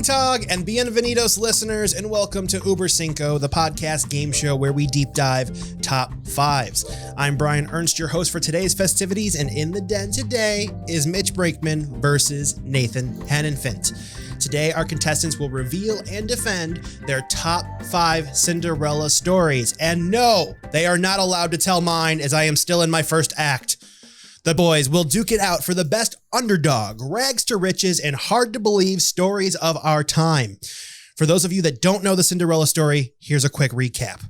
Guten Tag and bienvenidos, listeners, and welcome to Uber Cinco, the podcast game show where we deep dive top fives. I'm Brian Ernst, your host for today's festivities, and in the den today is Mitch Brakeman versus Nathan Hennenfint. Today, our contestants will reveal and defend their top 5 Cinderella stories. And no, they are not allowed to tell mine, as I am still in my first act. The boys will duke it out for the best underdog, rags to riches, and hard to believe stories of our time. For those of you that don't know the Cinderella story, here's a quick recap.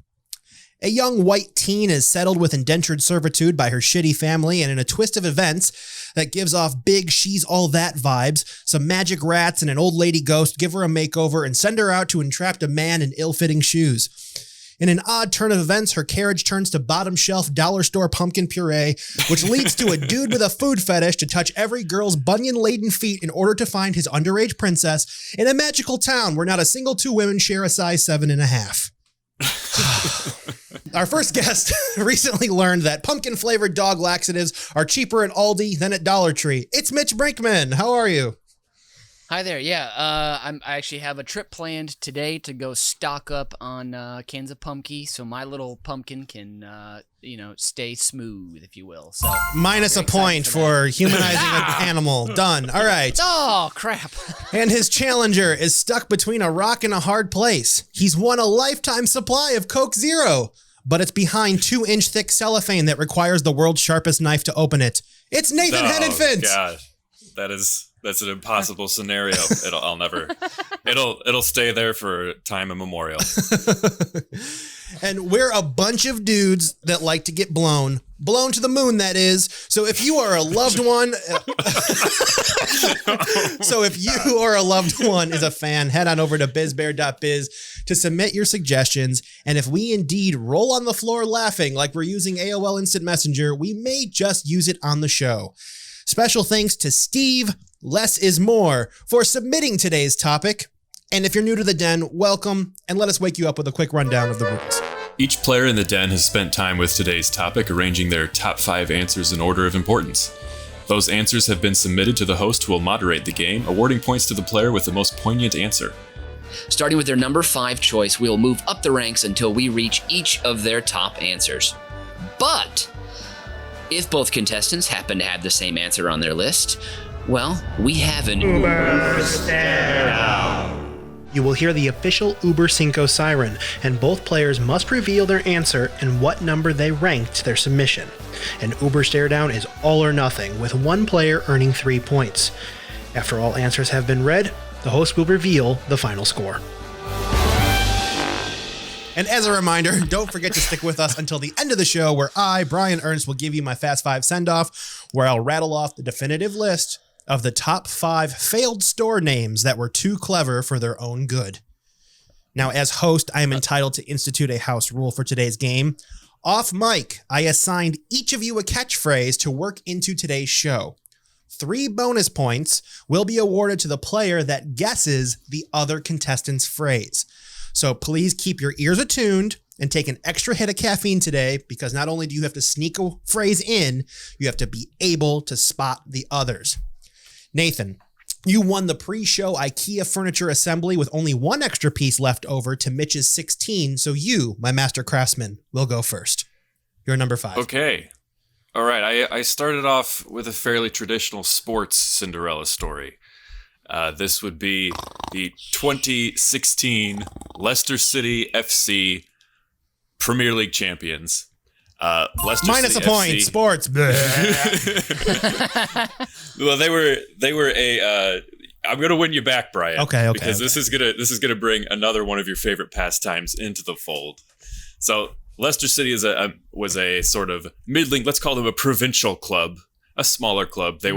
A young white teen is settled with indentured servitude by her shitty family, and in a twist of events that gives off big she's all that vibes, some magic rats and an old lady ghost give her a makeover and send her out to entrap a man in ill-fitting shoes. In an odd turn of events, her carriage turns to bottom shelf dollar store pumpkin puree, which leads to a dude with a food fetish to touch every girl's bunion-laden feet in order to find his underage princess in a magical town where not a single 2 women share a size 7.5. Our first guest recently learned that pumpkin-flavored dog laxatives are cheaper at Aldi than at Dollar Tree. It's Mitch Brakeman. How are you? Hi there. Yeah, I actually have a trip planned today to go stock up on cans of pumpkin, so my little pumpkin can, stay smooth, if you will. So minus a point for humanizing an animal. Done. All right. Oh, crap. And his challenger is stuck between a rock and a hard place. He's won a lifetime supply of Coke Zero, but it's behind 2-inch thick cellophane that requires the world's sharpest knife to open it. It's Nathan Hennenfint. God, that's an impossible scenario. It'll stay there for time immemorial. And we're a bunch of dudes that like to get blown to the moon, that is. So if you are a loved one, is a fan, head on over to bizbear.biz to submit your suggestions. And if we indeed roll on the floor laughing like we're using AOL Instant Messenger, we may just use it on the show. Special thanks to Steve, Less is More, for submitting today's topic. And if you're new to the den, welcome, and let us wake you up with a quick rundown of the rules. Each player in the den has spent time with today's topic, arranging their top 5 answers in order of importance. Those answers have been submitted to the host, who will moderate the game, awarding points to the player with the most poignant answer. Starting with their number 5 choice, we will move up the ranks until we reach each of their top answers. But if both contestants happen to have the same answer on their list, well, we have an Uber stare-down. You will hear the official Uber Cinco siren, and both players must reveal their answer and what number they ranked their submission. An Uber stare-down is all or nothing, with one player earning 3 points. After all answers have been read, the host will reveal the final score. And as a reminder, don't forget to stick with us until the end of the show, where I, Brian Ernst, will give you my Fast 5 send-off, where I'll rattle off the definitive list of the top 5 failed store names that were too clever for their own good. Now, as host, I am entitled to institute a house rule for today's game. Off mic, I assigned each of you a catchphrase to work into today's show. 3 bonus points will be awarded to the player that guesses the other contestant's phrase. So please keep your ears attuned and take an extra hit of caffeine today, because not only do you have to sneak a phrase in, you have to be able to spot the others. Nathan, you won the pre-show IKEA furniture assembly with only 1 extra piece left over to Mitch's 16, so you, my master craftsman, will go first. You're number 5. Okay. All right, I started off with a fairly traditional sports Cinderella story. This would be the 2016 Leicester City FC Premier League champions. Leicester minus City a point. FC. Sports. Well, they were a. I'm gonna win you back, Brian. Okay. Because this is gonna bring another one of your favorite pastimes into the fold. So Leicester City was a sort of middling. Let's call them a provincial club, a smaller club. They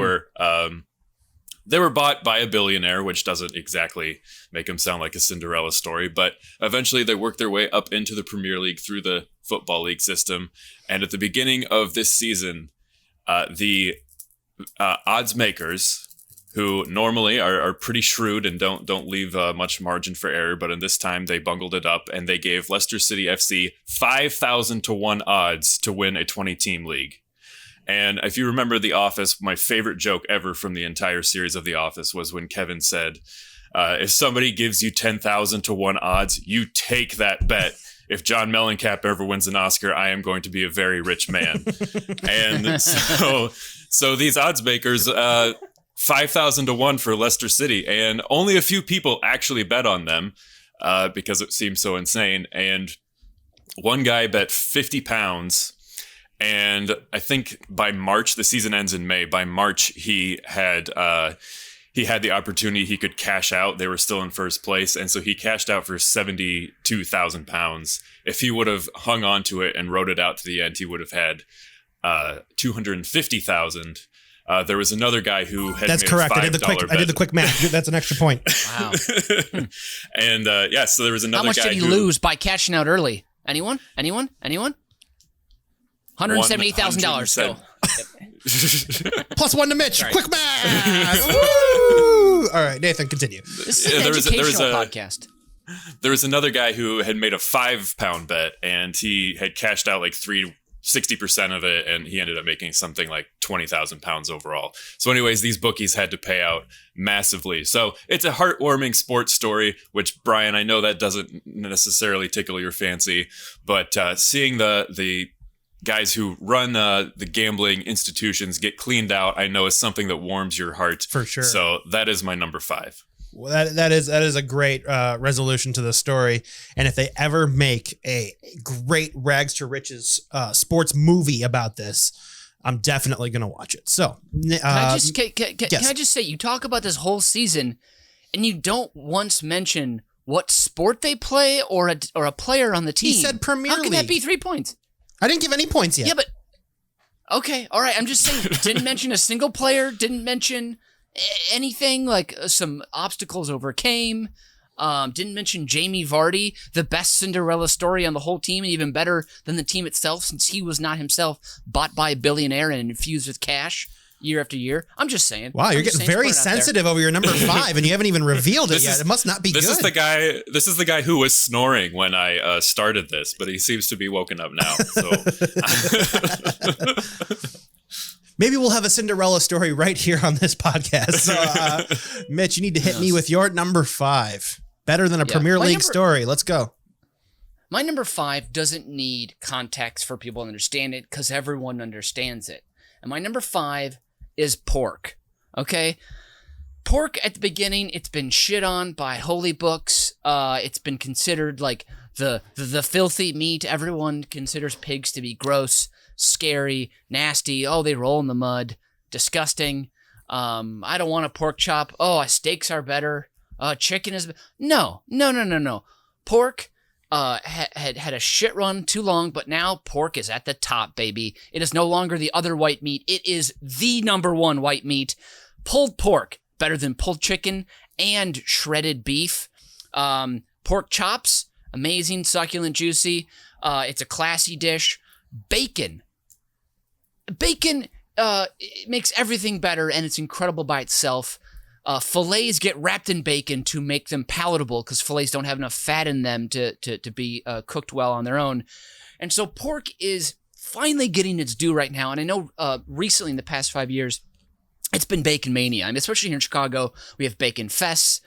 were bought by a billionaire, which doesn't exactly make them sound like a Cinderella story, but eventually they worked their way up into the Premier League through the Football League system. And at the beginning of this season, the odds makers, who normally are pretty shrewd and don't leave much margin for error, but in this time they bungled it up, and they gave Leicester City FC 5,000 to 1 odds to win a 20-team league. And if you remember The Office, my favorite joke ever from the entire series of The Office was when Kevin said, If somebody gives you 10,000 to 1 odds, you take that bet. If John Mellencamp ever wins an Oscar, I am going to be a very rich man. And so these odds makers, 5,000 to 1 for Leicester City, and only a few people actually bet on them because it seems so insane. And one guy bet £50, and I think by March, the season ends in May. By March, he had the opportunity he could cash out. They were still in first place, and so he cashed out for £72,000. If he would have hung on to it and rode it out to the end, he would have had $250,000. There was another guy who had That's made correct. a $5 I did the quick math. That's an extra point. Wow. And so there was another guy. How much did he lose by cashing out early? Anyone? $178,000. Go. +1 to Mitch. Sorry. Quick math. Woo! All right, Nathan, continue. This is an educational podcast. There was another guy who had made a £5 bet, and he had cashed out like 60% of it, and he ended up making something like £20,000 overall. So anyways, these bookies had to pay out massively. So it's a heartwarming sports story, which, Brian, I know that doesn't necessarily tickle your fancy, but seeing the guys who run the gambling institutions get cleaned out, I know is something that warms your heart. For sure. So that is my number 5. Well, that is a great resolution to the story. And if they ever make a great rags to riches sports movie about this, I'm definitely going to watch it. So can I just say, you talk about this whole season and you don't once mention what sport they play or a player on the team. He said Premier League. How can that be 3 points? I didn't give any points yet. Yeah, but okay, all right. I'm just saying, didn't mention a single player, didn't mention anything, like some obstacles overcame. Didn't mention Jamie Vardy, the best Cinderella story on the whole team, and even better than the team itself, since he was not himself bought by a billionaire and infused with cash year after year. I'm just saying. Wow, you're getting very sensitive over your number 5, and you haven't even revealed it yet. It must not be good. This is the guy who was snoring when I started this, but he seems to be woken up now. So maybe we'll have a Cinderella story right here on this podcast. So, Mitch, you need to hit me with your number 5. Better than a Premier League story. Let's go. My number 5 doesn't need context for people to understand it because everyone understands it. And my number 5 is pork. Okay? Pork at the beginning, it's been shit on by holy books. It's been considered like the filthy meat. Everyone considers pigs to be gross, scary, nasty. Oh, they roll in the mud. Disgusting. I don't want a pork chop. Oh, steaks are better. Chicken is... No. Pork had a shit run too long, but now pork is at the top, baby. It is no longer the other white meat. It is the number 1 white meat. Pulled pork, better than pulled chicken and shredded beef. Pork chops, amazing, succulent, juicy. It's a classy dish. Bacon. It makes everything better, and it's incredible by itself. Fillets get wrapped in bacon to make them palatable because fillets don't have enough fat in them to be cooked well on their own. And so pork is finally getting its due right now. And I know recently in the past 5 years, it's been bacon mania. I mean, especially here in Chicago, we have bacon fests,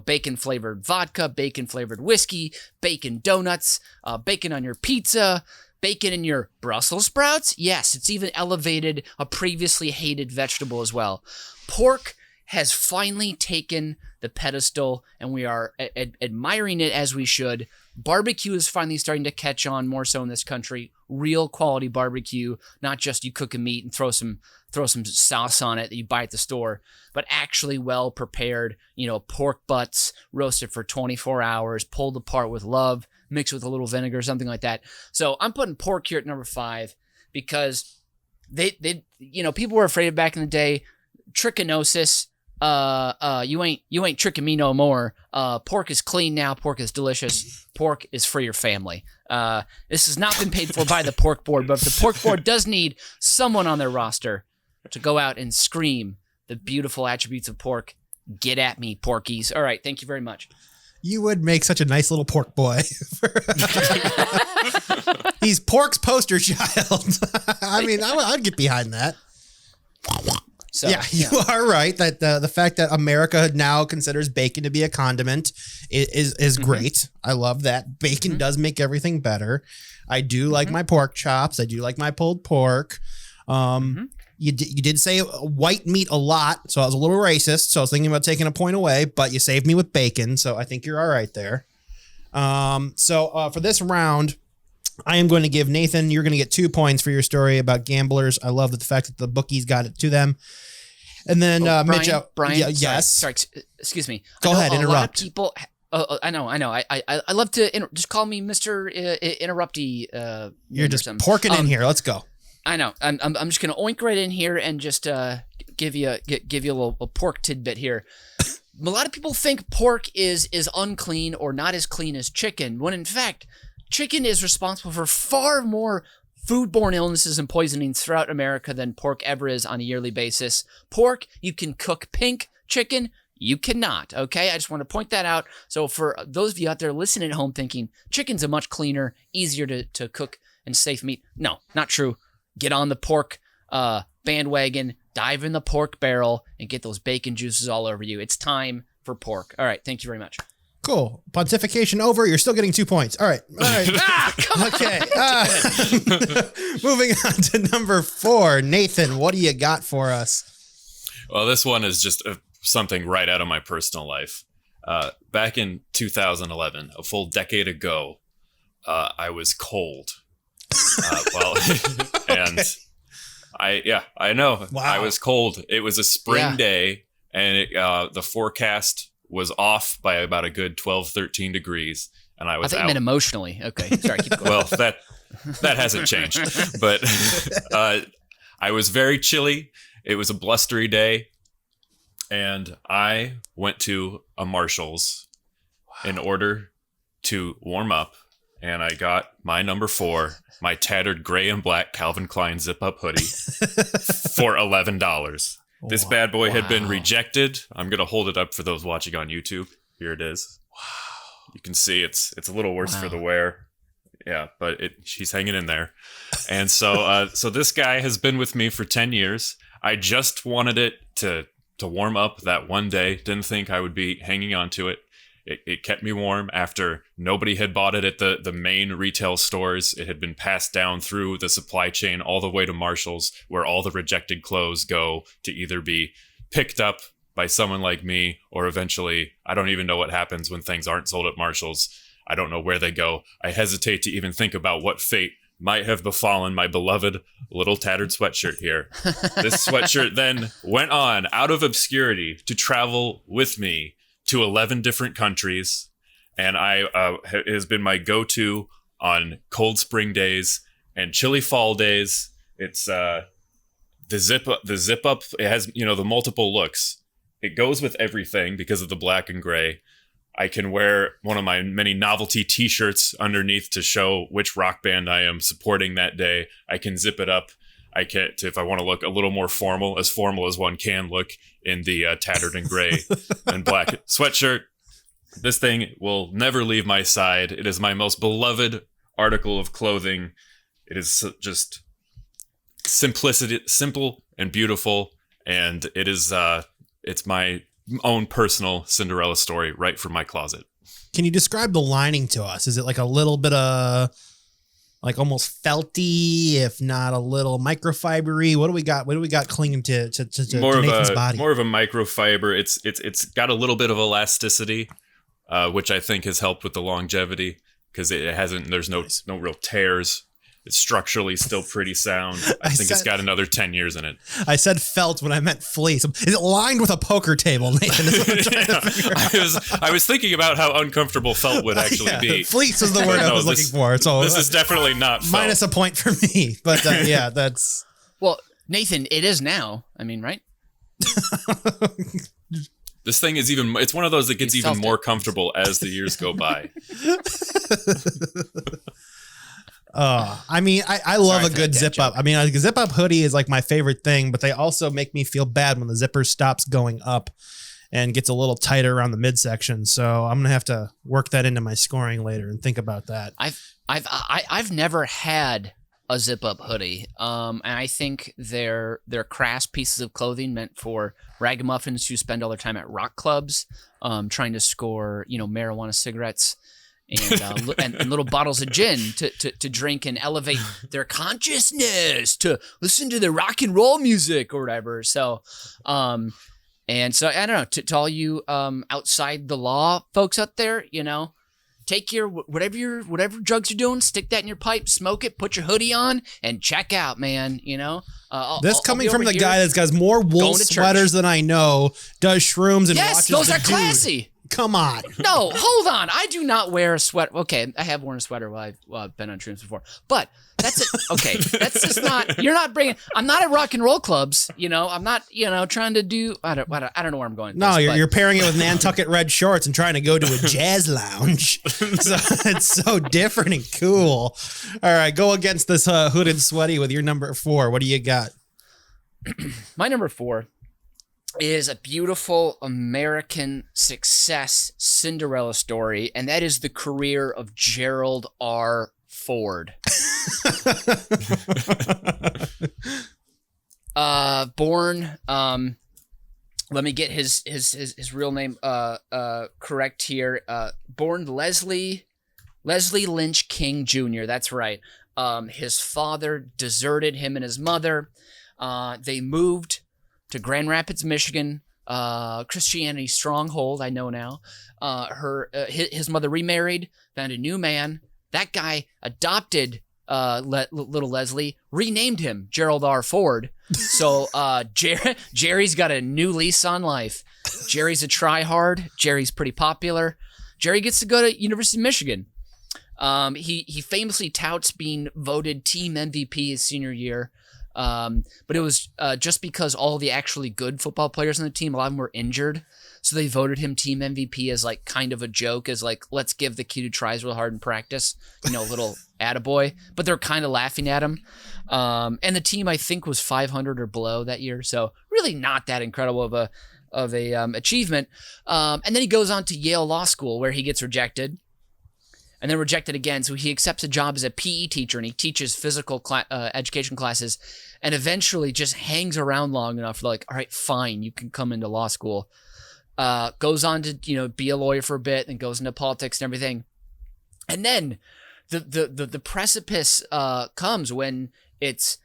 bacon flavored vodka, bacon flavored whiskey, bacon donuts, bacon on your pizza, bacon in your Brussels sprouts. Yes, it's even elevated a previously hated vegetable as well. Pork has finally taken the pedestal, and we are admiring it as we should. Barbecue is finally starting to catch on more so in this country. Real quality barbecue, not just you cook a meat and throw some sauce on it that you buy at the store, but actually well prepared, pork butts roasted for 24 hours, pulled apart with love, mixed with a little vinegar, something like that. So I'm putting pork here at number 5 because they people were afraid of back in the day. Trichinosis. You ain't tricking me no more. Pork is clean now. Pork is delicious. Pork is for your family. This has not been paid for by the pork board, but if the pork board does need someone on their roster to go out and scream the beautiful attributes of pork, get at me, porkies. All right. Thank you very much. You would make such a nice little pork boy. He's pork's poster child. I mean, I'd get behind that. So yeah, you are right that the fact that America now considers bacon to be a condiment is great. I love that. Bacon does make everything better. I do like my pork chops. I do like my pulled pork. You did say white meat a lot, so I was a little racist. So I was thinking about taking a point away, but you saved me with bacon, so I think you're all right there. So for this round, I am going to give Nathan, you're going to get 2 points for your story about gamblers. I love the fact that the bookies got it to them. And then Brian, Mitch, yes. Sorry, excuse me. Go ahead, interrupt. A lot of people, I know. I love to just call me Mr. Interrupty. You're just porking in here. Let's go. I know. I'm just gonna oink right in here and just give you a little pork tidbit here. A lot of people think pork is unclean or not as clean as chicken, when in fact, chicken is responsible for far more foodborne illnesses and poisonings throughout America than pork ever is on a yearly basis. Pork, you can cook pink. Chicken, you cannot, okay? I just want to point that out. So for those of you out there listening at home thinking chicken's a much cleaner, easier to cook and safe meat, no, not true. Get on the pork bandwagon, dive in the pork barrel, and get those bacon juices all over you. It's time for pork. All right, thank you very much. Cool. Pontification over. You're still getting 2 points. All right. Come on. Okay. Moving on to number 4. Nathan, what do you got for us? Well, this one is just something right out of my personal life. Back in 2011, a full decade ago, I was cold. And I know. Wow. I was cold. It was a spring day, and the forecast was off by about a good 12, 13 degrees, and I was I think out. you meant emotionally. Okay, sorry, keep going. Well, that hasn't changed, but I was very chilly. It was a blustery day, and I went to a Marshall's in order to warm up, and I got my number 4, my tattered gray and black Calvin Klein zip-up hoodie for $11. This bad boy had been rejected. I'm going to hold it up for those watching on YouTube. Here it is. Wow. You can see it's a little worse for the wear. Yeah, but she's hanging in there. And so so this guy has been with me for 10 years. I just wanted it to warm up that one day. Didn't think I would be hanging on to it. It kept me warm after nobody had bought it at the main retail stores. It had been passed down through the supply chain all the way to Marshall's, where all the rejected clothes go to either be picked up by someone like me, or eventually, I don't even know what happens when things aren't sold at Marshall's. I don't know where they go. I hesitate to even think about what fate might have befallen my beloved little tattered sweatshirt here. This sweatshirt then went on out of obscurity to travel with me to 11 different countries, and it has been my go-to on cold spring days and chilly fall days. It's the zip up. It has the multiple looks. It goes with everything because of the black and gray. I can wear one of my many novelty T-shirts underneath to show which rock band I am supporting that day. I can zip it up. I can, if I want to look a little more formal as one can look in the tattered and gray and black sweatshirt. This thing will never leave my side. It is my most beloved article of clothing. It is just simple and beautiful, and it is it's my own personal Cinderella story right from my closet. Can you describe the lining to us? Is it like a little bit of like almost felty, if not a little microfibery? What do we got? What do we got clinging to Nathan's body? More of a microfiber. It's got a little bit of elasticity, which I think has helped with the longevity because it hasn't. There's no real tears. It's structurally still pretty sound. I think it's got another 10 years in it. I said felt when I meant fleece. Is it lined with a poker table, Nathan? Is what I'm trying to figure out. I was thinking about how uncomfortable felt would actually be. Fleece was the word I was looking for. So this is definitely not felt. Minus a point for me. But yeah, that's... Well, Nathan, it is now. I mean, right? This thing is it's one of those that gets even more comfortable as the years go by. I mean, I love a good zip up. I mean, a zip up hoodie is like my favorite thing, but they also make me feel bad when the zipper stops going up and gets a little tighter around the midsection. So I'm gonna have to work that into my scoring later and think about that. I've never had a zip-up hoodie. And I think they're crass pieces of clothing meant for ragamuffins who spend all their time at rock clubs, trying to score, marijuana cigarettes and little bottles of gin to drink and elevate their consciousness to listen to the rock and roll music or whatever. So, and so I don't know, to all you outside the law folks out there, take your whatever drugs you're doing, stick that in your pipe, smoke it, put your hoodie on, and check out, man. This coming from the guy that's got more wool sweaters than I know, does shrooms and watches those the are dude. classy. Come on. No, hold on. I do not wear a sweater. Okay, I have worn a sweater while I've been on shrooms before, but that's it. Okay, that's just not. You're not bringing. I'm not at rock and roll clubs. I'm not. Trying to do. I don't know where I'm going. No, you're pairing it with Nantucket red shorts and trying to go to a jazz lounge. So it's so different and cool. All right, go against this hooded sweaty with your number 4. What do you got? My number 4 is a beautiful American success Cinderella story, and that is the career of Gerald R. Ford. Born, let me get his real name correct here. Born Leslie Lynch King Jr. That's right. His father deserted him and his mother. They moved to Grand Rapids, Michigan, Christianity stronghold, I know now. His mother remarried, found a new man. That guy adopted little Leslie, renamed him Gerald R. Ford. So Jerry's got a new lease on life. Jerry's a try-hard. Jerry's pretty popular. Jerry gets to go to University of Michigan. He famously touts being voted team MVP his senior year. But it was just because all the actually good football players on the team, a lot of them were injured. So they voted him team MVP as like kind of a joke, as like, let's give the kid who tries real hard in practice, little attaboy. But they're kind of laughing at him. And the team, I think, was 500 or below that year. So really not that incredible of a achievement. And then he goes on to Yale Law School, where he gets rejected. And then rejected again, so he accepts a job as a PE teacher, and he teaches physical education classes, and eventually just hangs around long enough for like, all right, fine, you can come into law school. Goes on to be a lawyer for a bit, and goes into politics and everything. And then the precipice comes when it's,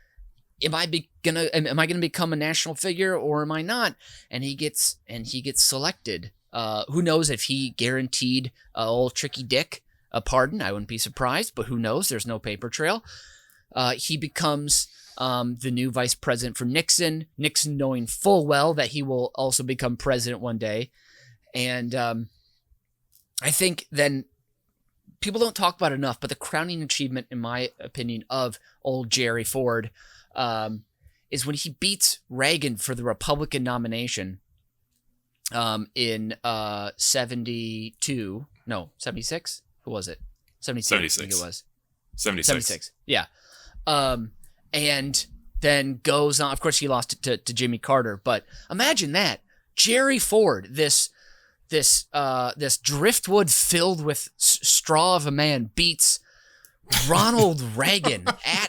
am I gonna become a national figure or am I not? And he gets selected. Who knows if he guaranteed old Tricky Dick a pardon? I wouldn't be surprised, but who knows? There's no paper trail. He becomes the new vice president for Nixon, knowing full well that he will also become president one day. And I think then people don't talk about it enough, but the crowning achievement, in my opinion, of old Jerry Ford is when he beats Reagan for the Republican nomination in 76? Who was it? 76. I think it was. 76. Yeah. And then goes on. Of course, he lost to Jimmy Carter. But imagine that. Jerry Ford, this driftwood filled with straw of a man, beats Ronald Reagan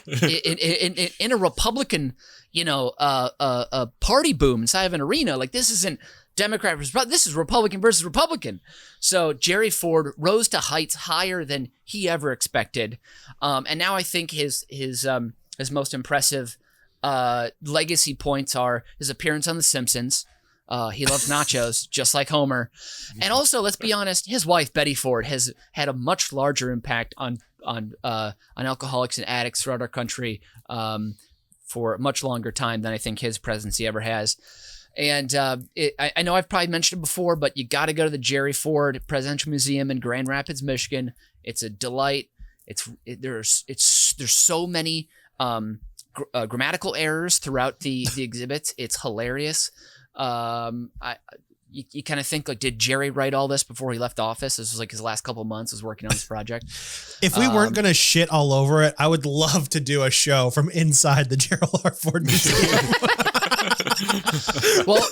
in a Republican, a party boom inside of an arena. Like, this isn't Democrat versus Republican. This is Republican versus Republican. So Jerry Ford rose to heights higher than he ever expected. And now I think his most impressive legacy points are his appearance on The Simpsons. He loves nachos, just like Homer. And also, let's be honest, his wife, Betty Ford, has had a much larger impact on alcoholics and addicts throughout our country for a much longer time than I think his presidency ever has. And I know I've probably mentioned it before, but you got to go to the Jerry Ford Presidential Museum in Grand Rapids, Michigan. It's a delight. There's so many grammatical errors throughout the exhibits. It's hilarious. You kind of think, like, did Jerry write all this before he left office? This was like his last couple of months was working on this project. If we weren't going to shit all over it, I would love to do a show from inside the Gerald R. Ford Museum. Well,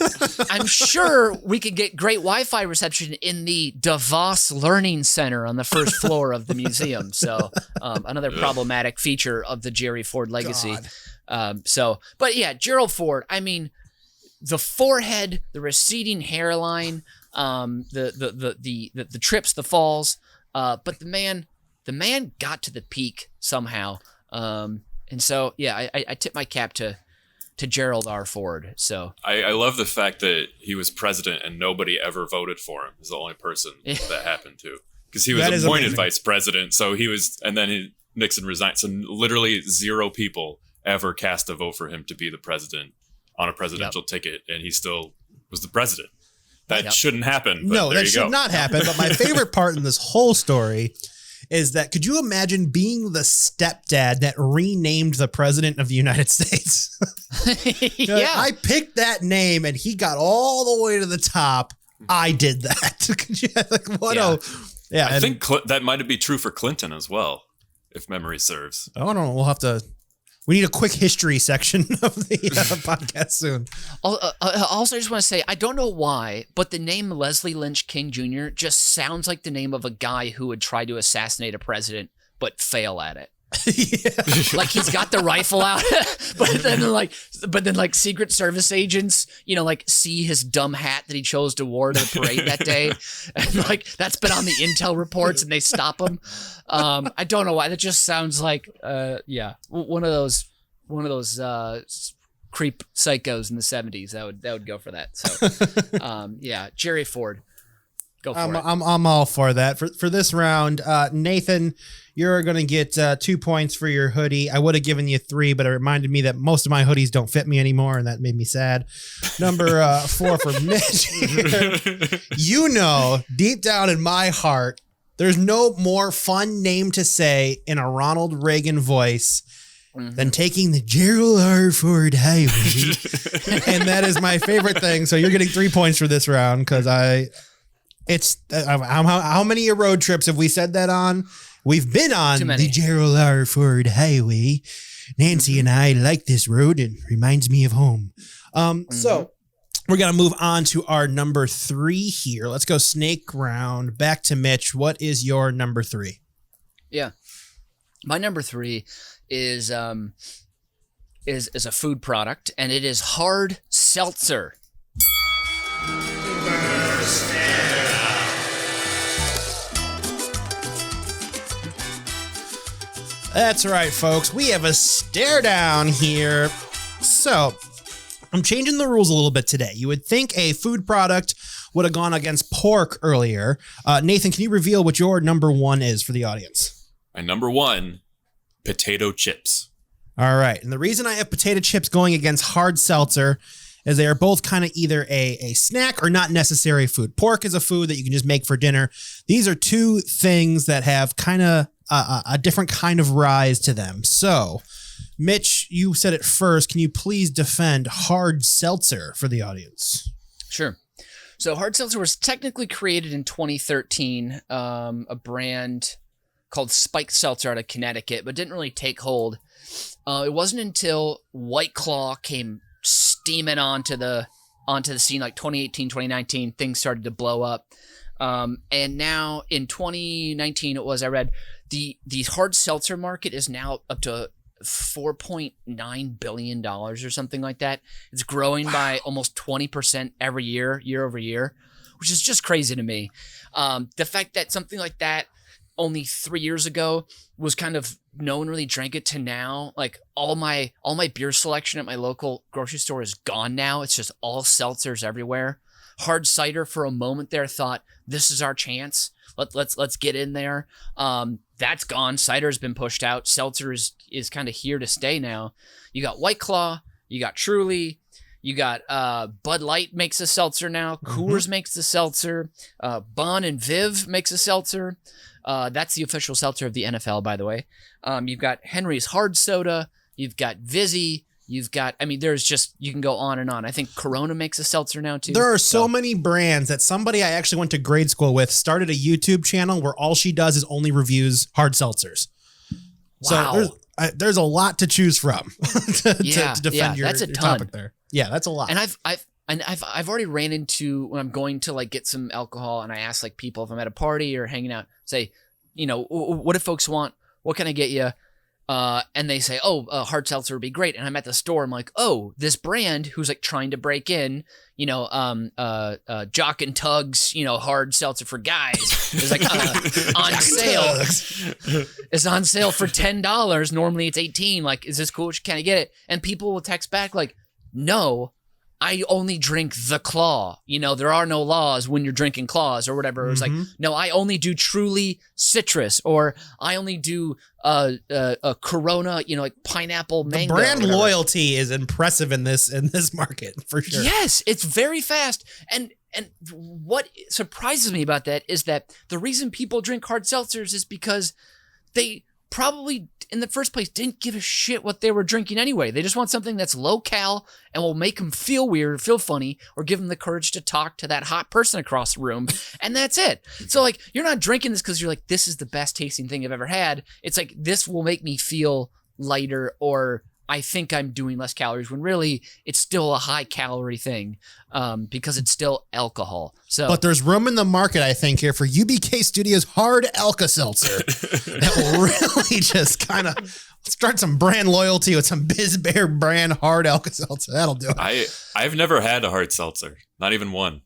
I'm sure we could get great Wi-Fi reception in the DeVos Learning Center on the first floor of the museum. So another problematic feature of the Jerry Ford legacy. But yeah, Gerald Ford, I mean, the forehead, the receding hairline, the trips, the falls, but the man got to the peak somehow. And so, yeah, I tip my cap to Gerald R. Ford. So I love the fact that he was president and nobody ever voted for him. He's the only person that happened to, because he was appointed vice president. So he was, and then Nixon resigned. So literally 0 people ever cast a vote for him to be the president on a presidential ticket, and he still was the president. That shouldn't happen. But no, that should not happen. But my favorite part in this whole story is that, could you imagine being the stepdad that renamed the president of the United States? Yeah. I picked that name and he got all the way to the top. I did that. I think that might be true for Clinton as well, if memory serves. I don't know. We need a quick history section of the podcast soon. Also, I just want to say, I don't know why, but the name Leslie Lynch King Jr. just sounds like the name of a guy who would try to assassinate a president but fail at it. Yeah. Like he's got the rifle out, but then Secret Service agents, see his dumb hat that he chose to wear to the parade that day, and that's been on the intel reports, and they stop him. I don't know why. That just sounds like one of those creep psychos in the 70s. That would go for that. So Jerry Ford. Go for it. I'm all for that. For this round, Nathan, you're going to get 2 points for your hoodie. I would have given you 3, but it reminded me that most of my hoodies don't fit me anymore, and that made me sad. Number 4 for Mitch. Deep down in my heart, there's no more fun name to say in a Ronald Reagan voice than taking the Gerald R. Ford Highway. And that is my favorite thing. So you're getting 3 points for this round, because how many road trips have we said that on? We've been on the Gerald R. Ford Highway. Nancy and I like this road. It reminds me of home. So we're going to move on to our number 3 here. Let's go snake round. Back to Mitch. What is your number 3? Yeah. My number 3 is a food product, and it is hard seltzer. That's right, folks. We have a stare down here. So, I'm changing the rules a little bit today. You would think a food product would have gone against pork earlier. Nathan, can you reveal what your number 1 is for the audience? My number 1, potato chips. All right. And the reason I have potato chips going against hard seltzer is they are both kind of either a snack or not necessary food. Pork is a food that you can just make for dinner. These are 2 things that have kind of a different kind of rise to them. So, Mitch, you said it first. Can you please defend hard seltzer for the audience? Sure. So hard seltzer was technically created in 2013, a brand called Spiked Seltzer out of Connecticut, but didn't really take hold. It wasn't until White Claw came steaming onto the scene, like 2018, 2019, things started to blow up. And now in 2019, I read the hard seltzer market is now up to $4.9 billion or something like that. It's growing by almost 20% every year over year, which is just crazy to me. The fact that something like that only 3 years ago was kind of no one really drank it, to now, like all my beer selection at my local grocery store is gone now. It's just all seltzers everywhere. Hard cider for a moment there thought, this is our chance. Let's get in there. That's gone. Cider's been pushed out. Seltzer is kind of here to stay now. You got White Claw, you got Truly, you got Bud Light makes a seltzer now. Coors makes the seltzer. Bon and Viv makes a seltzer. That's the official seltzer of the NFL, by the way. You've got Henry's Hard Soda. You've got Vizzy. You've got, you can go on and on. I think Corona makes a seltzer now too. There are so many brands that somebody I actually went to grade school with started a YouTube channel where all she does is only reviews hard seltzers. Wow. So there's a lot to choose from to defend your that's a ton. topic there. Yeah, that's a lot. And I've already ran into when I'm going to like get some alcohol, and I ask like people if I'm at a party or hanging out, say, you know, what do folks want? What can I get you? And they say, hard seltzer would be great. And I'm at the store. I'm like, this brand who's like trying to break in, you know, Jock and Tug's, you know, hard seltzer for guys is like on sale. It's on sale for $10. Normally it's $18. Like, is this cool? Can I get it? And people will text back like, no, I only drink the Claw. You know, there are no laws when you're drinking Claws or whatever. It's like, no, I only do Truly Citrus, or I only do a Corona, you know, like pineapple mango. The brand loyalty is impressive in this market for sure. Yes, it's very fast. And what surprises me about that is that the reason people drink hard seltzers is because they probably in the first place didn't give a shit what they were drinking anyway. They just want something that's low cal and will make them feel weird, feel funny, or give them the courage to talk to that hot person across the room. And that's it. So like, you're not drinking this because you're like, this is the best tasting thing I've ever had. It's like, this will make me feel lighter, or I think I'm doing less calories, when really it's still a high calorie thing, because it's still alcohol. So, but there's room in the market, I think, here for UBK Studios Hard Alka-Seltzer that will really just kind of start some brand loyalty with some Biz Bear brand Hard Alka-Seltzer. That'll do it. I've never had a hard seltzer, not even one.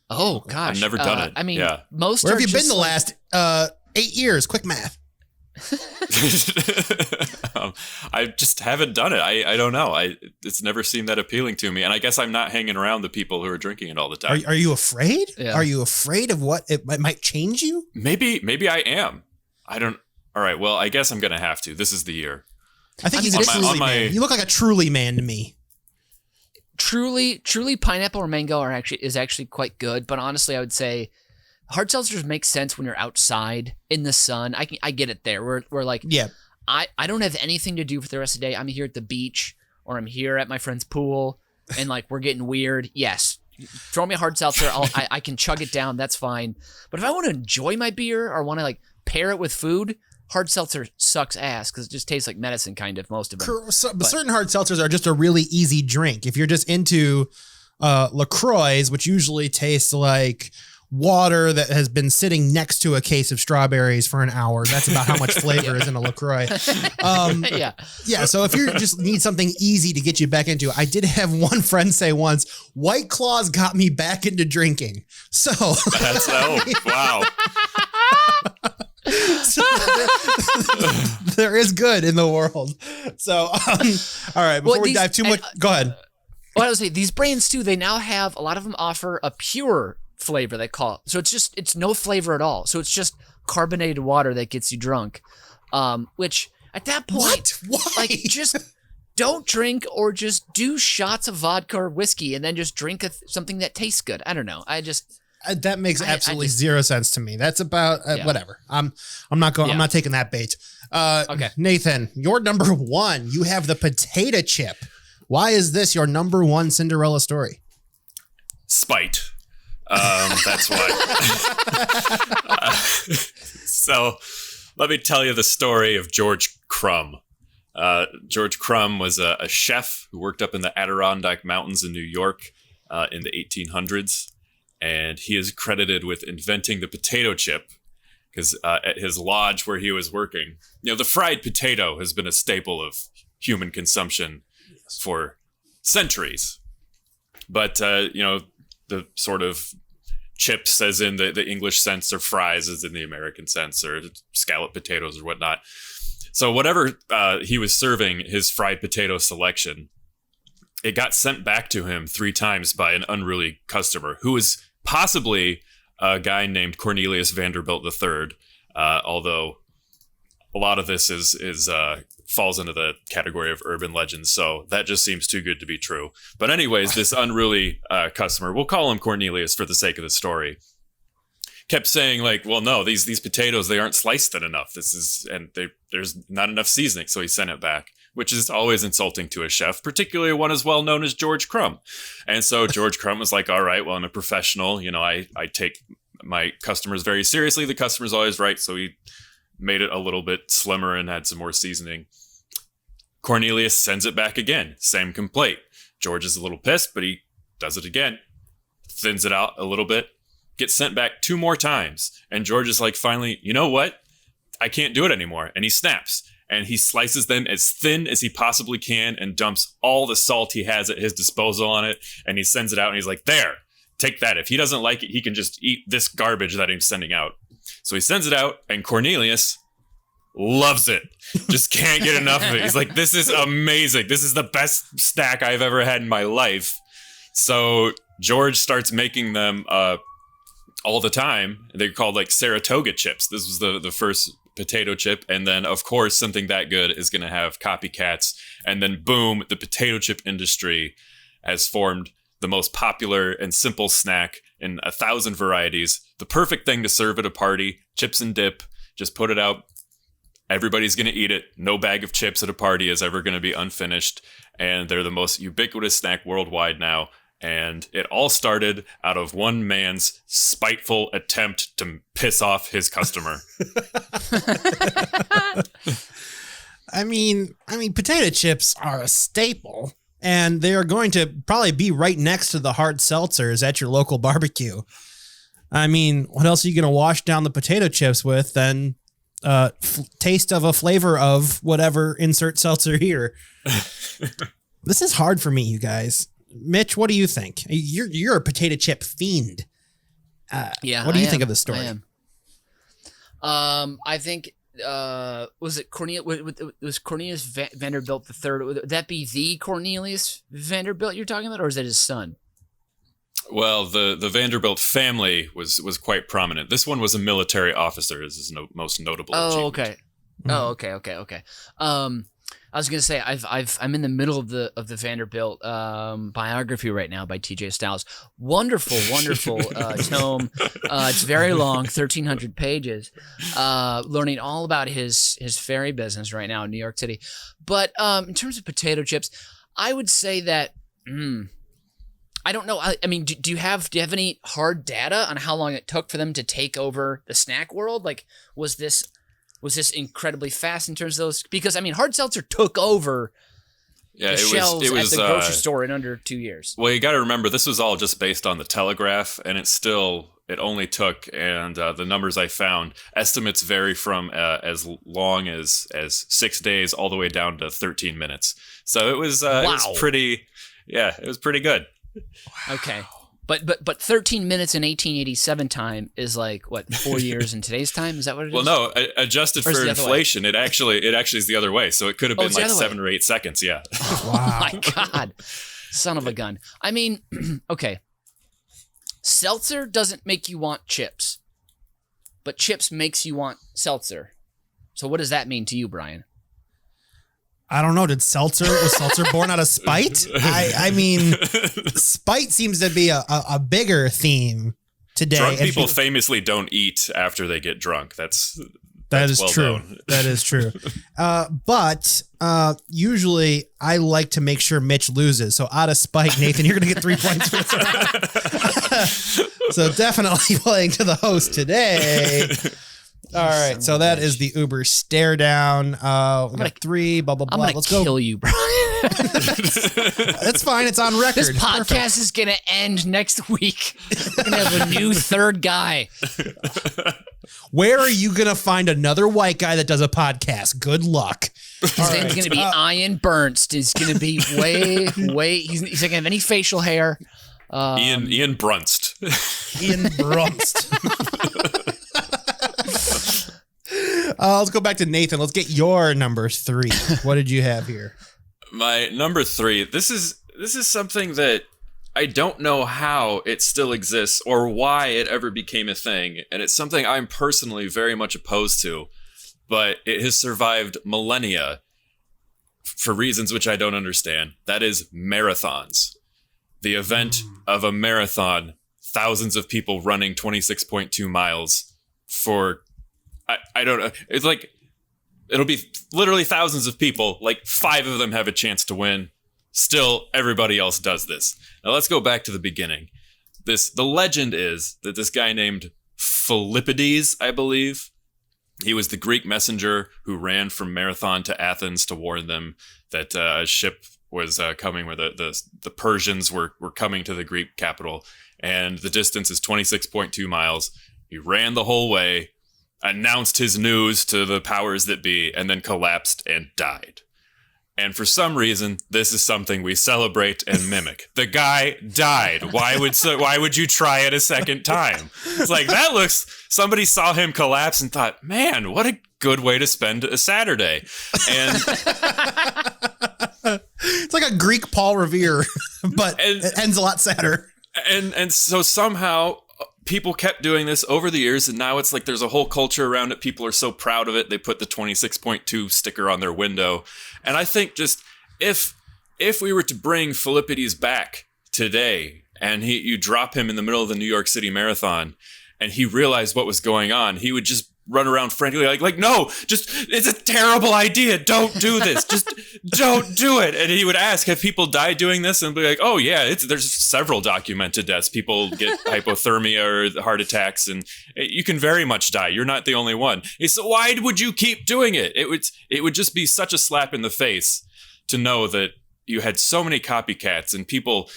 Oh gosh, I've never done it. I mean, yeah. Most. Where have you been the last 8 years? Quick math. I just haven't done it. I don't know. It's never seemed that appealing to me, and I guess I'm not hanging around the people who are drinking it all the time. Are you afraid? Yeah. Are you afraid of what it might change you? Maybe I am. I don't. All right. Well, I guess I'm gonna have to. This is the year. I think he's a truly man. You look like a truly man to me. Truly pineapple or mango is actually quite good, but honestly, I would say hard seltzers make sense when you're outside in the sun. I get it there. We're like, yeah. I don't have anything to do for the rest of the day. I'm here at the beach, or I'm here at my friend's pool, and like we're getting weird. Yes, throw me a hard seltzer. I can chug it down. That's fine. But if I want to enjoy my beer or want to like pair it with food, hard seltzer sucks ass because it just tastes like medicine, kind of, most of them. But certain hard seltzers are just a really easy drink. If you're just into LaCroix, which usually tastes like water that has been sitting next to a case of strawberries for an hour. That's about how much flavor is in a LaCroix. Yeah. So if you just need something easy to get you back into it, I did have one friend say once, White Claws got me back into drinking. So wow. So there is good in the world. So, all right, before we dive too much, go ahead. Well, I was saying, these brands too, they now have, a lot of them offer a pure flavor, they call it. So it's no flavor at all. So it's just carbonated water that gets you drunk. Which at that point, like, just don't drink, or just do shots of vodka or whiskey and then just drink something that tastes good. I don't know. That makes absolutely zero sense to me. That's about whatever. I'm not going. I'm not taking that bait. Okay, Nathan, your number one. You have the potato chip. Why is this your number one Cinderella story? Spite. That's why. So let me tell you the story of George Crumb. George Crumb was a chef who worked up in the Adirondack Mountains in New York in the 1800s. And he is credited with inventing the potato chip because at his lodge where he was working, the fried potato has been a staple of human consumption for centuries. But, the sort of chips, as in the English sense, or fries as in the American sense, or scalloped potatoes or whatnot. So whatever he was serving, his fried potato selection, it got sent back to him 3 times by an unruly customer who was possibly a guy named Cornelius Vanderbilt III, although a lot of this is falls into the category of urban legends, so that just seems too good to be true. But anyways, this unruly customer, we'll call him Cornelius for the sake of the story, kept saying like, well, no, these potatoes, they aren't sliced thin enough. There's not enough seasoning, so he sent it back, which is always insulting to a chef, particularly one as well known as George Crumb. And so George Crumb was like, all right, well, I'm a professional. I take my customers very seriously. The customer's always right. So he made it a little bit slimmer and had some more seasoning. Cornelius sends it back again. Same complaint. George is a little pissed, but he does it again. Thins it out a little bit. Gets sent back 2 more times. And George is like, finally, you know what? I can't do it anymore. And he snaps. And he slices them as thin as he possibly can and dumps all the salt he has at his disposal on it. And he sends it out and he's like, there, take that. If he doesn't like it, he can just eat this garbage that I'm sending out. So he sends it out and Cornelius loves it. Just can't get enough of it. He's like, this is amazing. This is the best snack I've ever had in my life. So George starts making them all the time. They're called like Saratoga chips. This was the first potato chip, and then of course something that good is going to have copycats, and then boom, the potato chip industry has formed the most popular and simple snack in 1,000 varieties. The perfect thing to serve at a party, chips and dip. Just put it out. Everybody's going to eat it. No bag of chips at a party is ever going to be unfinished, and they're the most ubiquitous snack worldwide now. And it all started out of one man's spiteful attempt to piss off his customer. I mean, potato chips are a staple, and they are going to probably be right next to the hard seltzers at your local barbecue. I mean, what else are you going to wash down the potato chips with than taste of a flavor of whatever, insert seltzer here? This is hard for me, you guys. Mitch, what do you think? You're a potato chip fiend. Yeah. What do you think of the story? I am. I think was it was Cornelius Vanderbilt III? Would that be the Cornelius Vanderbilt you're talking about, or is that his son? Well, the Vanderbilt family was quite prominent. This one was a military officer. Is his most notable achievement. Okay. Oh, okay. I was gonna say I'm in the middle of the Vanderbilt biography right now by T.J. Stiles. Wonderful tome. It's very long, 1,300 pages. Learning all about his ferry business right now in New York City. But in terms of potato chips, I would say that I don't know. I mean, do you have any hard data on how long it took for them to take over the snack world? Like, was this incredibly fast in terms of those? Because, I mean, hard seltzer took over the shelves at the grocery store in under 2 years. Well, you got to remember, this was all just based on the Telegraph, and it only took, and the numbers I found, estimates vary from as long as 6 days all the way down to 13 minutes. So it was, wow. It was pretty good. Okay. But 13 minutes in 1887 time is like, what, 4 years in today's time? Is that what it is? Well, no, adjusted for inflation, it actually is the other way. So it could have been like 7 or 8 seconds. Yeah. Wow. Oh my God. Son of a gun. I mean, okay. Seltzer doesn't make you want chips, but chips makes you want seltzer. So what does that mean to you, Brian? I don't know. Was seltzer born out of spite? I mean, spite seems to be a bigger theme today. Drunk people famously don't eat after they get drunk. That is well true. Known. That is true. But usually I like to make sure Mitch loses. So out of spite, Nathan, you're going to get 3 points for this. So definitely playing to the host today. All right, so that is the Uber stare down. We got 3, blah, blah, blah. Let's go. Kill you, Brian. That's fine. It's on record. This podcast is going to end next week. We're going to have a new third guy. Where are you going to find another white guy that does a podcast? Good luck. His name's going to be Ian Bernst. He's going to be way. He's not going to have any facial hair. Ian Brunst. Ian Brunst. Let's go back to Nathan. Let's get your number 3. What did you have here? My number 3. This is something that I don't know how it still exists or why it ever became a thing, and it's something I'm personally very much opposed to, but it has survived millennia for reasons which I don't understand. That is marathons. The event of a marathon, thousands of people running 26.2 miles for I don't know. It's like, it'll be literally thousands of people. Like 5 of them have a chance to win. Still, everybody else does this. Now let's go back to the beginning. The legend is that this guy named Philippides, I believe, he was the Greek messenger who ran from Marathon to Athens to warn them that a ship was coming, where the Persians were coming to the Greek capital, and the distance is 26.2 miles. He ran the whole way, announced his news to the powers that be, and then collapsed and died. And for some reason, this is something we celebrate and mimic. The guy died. Why would you try it a second time? It's like, somebody saw him collapse and thought, man, what a good way to spend a Saturday. And it's like a Greek Paul Revere, but it ends a lot sadder. And so somehow people kept doing this over the years, and now it's like there's a whole culture around it. People are so proud of it. They put the 26.2 sticker on their window. And I think just if we were to bring Philippides back today, and you drop him in the middle of the New York City Marathon, and he realized what was going on, he would just run around frantically like, no, it's a terrible idea. Don't do this. Just don't do it. And he would ask, have people died doing this? And be like, oh yeah, there's several documented deaths. People get hypothermia or heart attacks, and you can very much die. You're not the only one. So why would you keep doing it? It would just be such a slap in the face to know that you had so many copycats, and people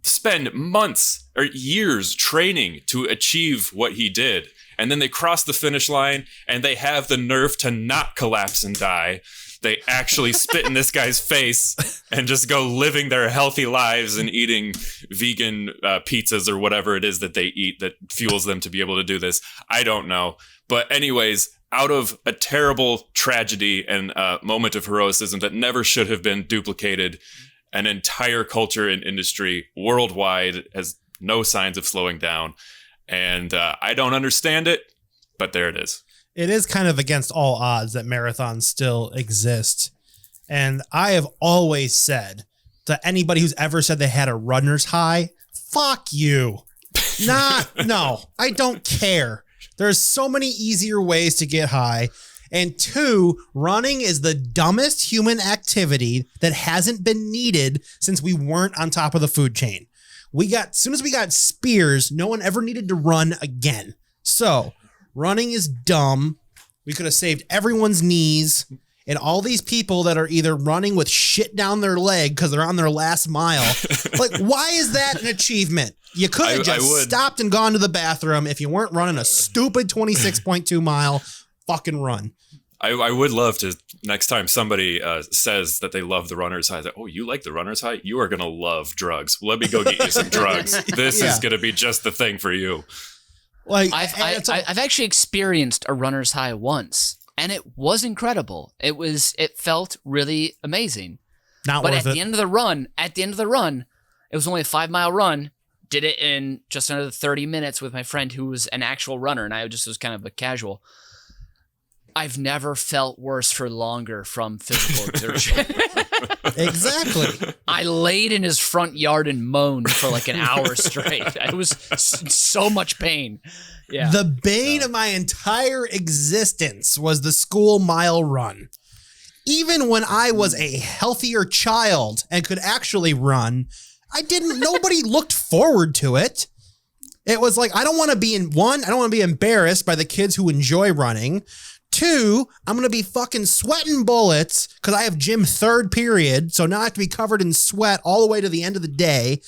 spend months or years training to achieve what he did. And then they cross the finish line, and they have the nerve to not collapse and die. They actually spit in this guy's face and just go living their healthy lives and eating vegan pizzas or whatever it is that they eat that fuels them to be able to do this. I don't know. But anyways, out of a terrible tragedy and moment of heroism that never should have been duplicated, an entire culture and industry worldwide has no signs of slowing down. And I don't understand it, but there it is. It is kind of against all odds that marathons still exist. And I have always said to anybody who's ever said they had a runner's high, fuck you. No, I don't care. There's so many easier ways to get high. And 2, running is the dumbest human activity that hasn't been needed since we weren't on top of the food chain. As soon as we got spears, no one ever needed to run again. So running is dumb. We could have saved everyone's knees, and all these people that are either running with shit down their leg because they're on their last mile. Like, why is that an achievement? You could have just stopped and gone to the bathroom if you weren't running a stupid 26.2 mile fucking run. I would love to, next time somebody says that they love the runner's high, that, oh, you like the runner's high? You are going to love drugs. Let me go get you some drugs. This is going to be just the thing for you. Like, I've actually experienced a runner's high once, and it was incredible. It felt really amazing. But at the end of the run, it was only a 5-mile run. Did it in just under 30 minutes with my friend who was an actual runner, and I just was kind of a casual. I've never felt worse for longer from physical exertion. Exactly. I laid in his front yard and moaned for like an hour straight. It was so much pain. Yeah. The bane of my entire existence was the school mile run. Even when I was a healthier child and could actually run, nobody looked forward to it. It was like, I don't want to be embarrassed by the kids who enjoy running. 2, I'm going to be fucking sweating bullets because I have gym 3rd period. So now I have to be covered in sweat all the way to the end of the day.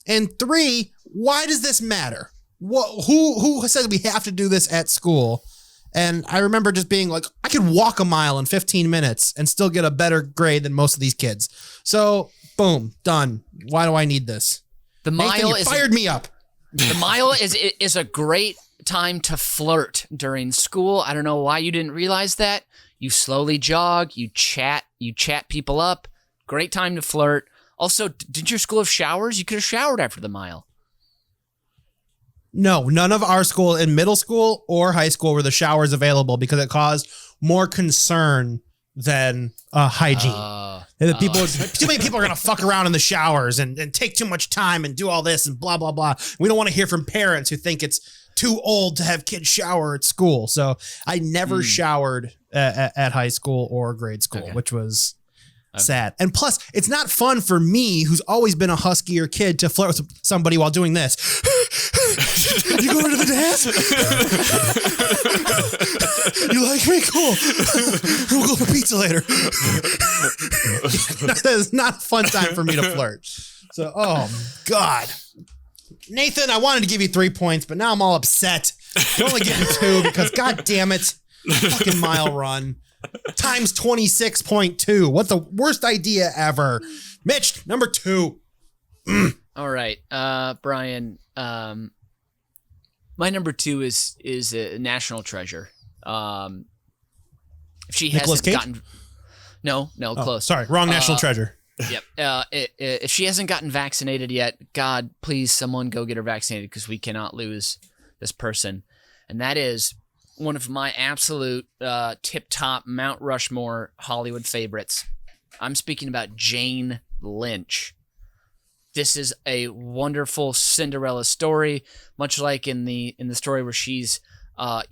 And 3, why does this matter? Who says we have to do this at school? And I remember just being like, I could walk a mile in 15 minutes and still get a better grade than most of these kids. So boom, done. Why do I need this? The mile fired me up. The mile is a great time to flirt during school. I don't know why you didn't realize that. You slowly jog, you chat people up. Great time to flirt. Also, did your school have showers? You could have showered after the mile. No, none of our school in middle school or high school were the showers available because it caused more concern than hygiene. Too many people are going to fuck around in the showers and take too much time and do all this and blah, blah, blah. We don't want to hear from parents who think it's too old to have kids shower at school. So I never showered at high school or grade school, which was sad. And plus, it's not fun for me, who's always been a huskier kid, to flirt with somebody while doing this. You going to the dance? You like me? Cool. We'll go for pizza later. That is not a fun time for me to flirt. So, oh, God. Nathan, I wanted to give you 3 points, but now I'm all upset. You're only getting 2 because, God damn it, fucking mile run. Times 26.2. What the worst idea ever. Mitch, number 2. All right, Brian. My number 2 is a national treasure. If she Nicolas hasn't Cage? gotten, no, close. Sorry, wrong national treasure. Yep. If she hasn't gotten vaccinated yet, God, please, someone go get her vaccinated because we cannot lose this person, and that is one of my absolute tip-top Mount Rushmore Hollywood favorites. I'm speaking about Jane Lynch. This is a wonderful Cinderella story, much like in the story where she's, at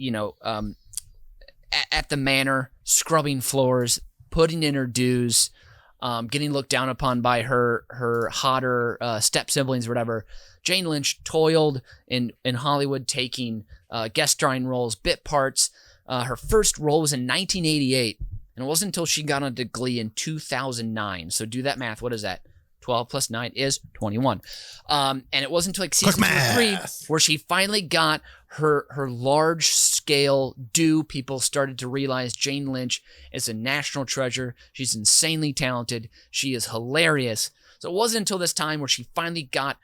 the manor, scrubbing floors, putting in her dues, getting looked down upon by her hotter step siblings or whatever. Jane Lynch toiled in Hollywood, taking guest starring roles, bit parts. Her first role was in 1988, and it wasn't until she got onto Glee in 2009. So do that math. What is that? 12 plus 9 is 21. And it wasn't until like season 2 or 3 where she finally got her large scale due. People started to realize Jane Lynch is a national treasure. She's insanely talented. She is hilarious. So it wasn't until this time where she finally got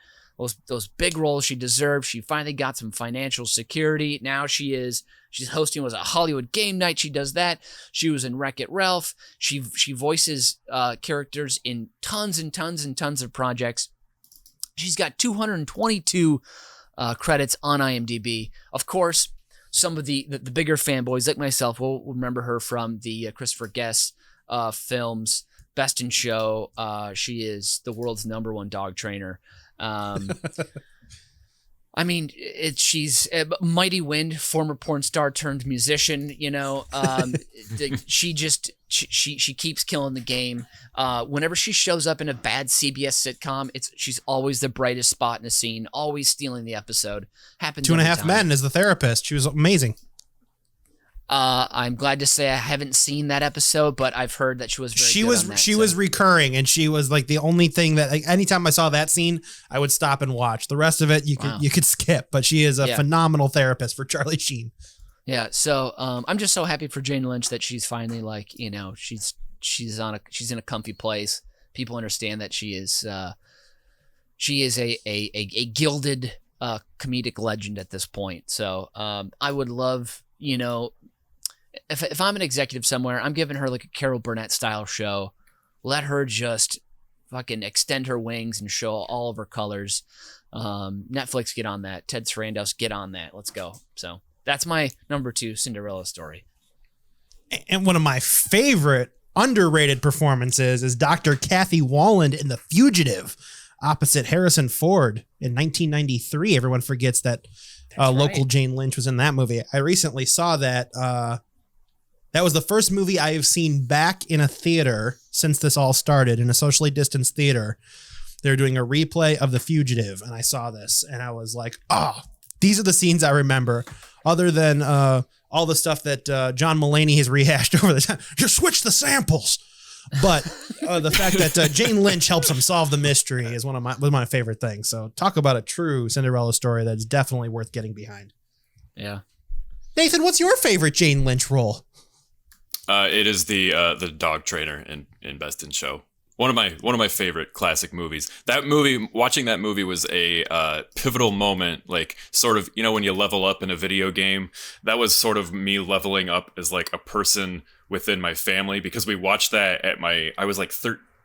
those big roles she deserved. She finally got some financial security. Now she's hosting a Hollywood game night. She does that. She was in Wreck-It Ralph. She voices characters in tons and tons and tons of projects. She's got 222 credits on IMDb. Of course, some of the bigger fanboys like myself will remember her from the Christopher Guest films, Best in Show. She is the world's #1 dog trainer. I mean, she's Mighty Wind, former porn star turned musician. She keeps killing the game. Whenever she shows up in a bad CBS sitcom, she's always the brightest spot in the scene, always stealing the episode. Happens 2.5 Men as the therapist. She was amazing. I'm glad to say I haven't seen that episode, but I've heard that she was very good on that, she was recurring, and she was like the only thing that, like, anytime I saw that scene, I would stop and watch. The rest of it you could skip, but she is a phenomenal therapist for Charlie Sheen. Yeah, so I'm just so happy for Jane Lynch that she's finally she's in a comfy place. People understand that she is a gilded comedic legend at this point. So I would love, if I'm an executive somewhere, I'm giving her like a Carol Burnett style show. Let her just fucking extend her wings and show all of her colors. Netflix, get on that. Ted Sarandos, get on that. Let's go. So that's my number 2 Cinderella story. And one of my favorite underrated performances is Dr. Kathy Walland in The Fugitive, opposite Harrison Ford in 1993. Everyone forgets that local Jane Lynch was in that movie. I recently saw that. That was the first movie I have seen back in a theater since this all started, in a socially distanced theater. They're doing a replay of The Fugitive, and I saw this, and I was like, these are the scenes I remember, other than all the stuff that John Mulaney has rehashed over the time. Just switch the samples. But the fact that Jane Lynch helps him solve the mystery is one of my favorite things. So talk about a true Cinderella story that's definitely worth getting behind. Yeah. Nathan, what's your favorite Jane Lynch role? It is the dog trainer in Best in Show. One of my favorite classic movies. Watching that movie was a pivotal moment, like sort of, when you level up in a video game. That was sort of me leveling up as like a person within my family, because we watched that I was like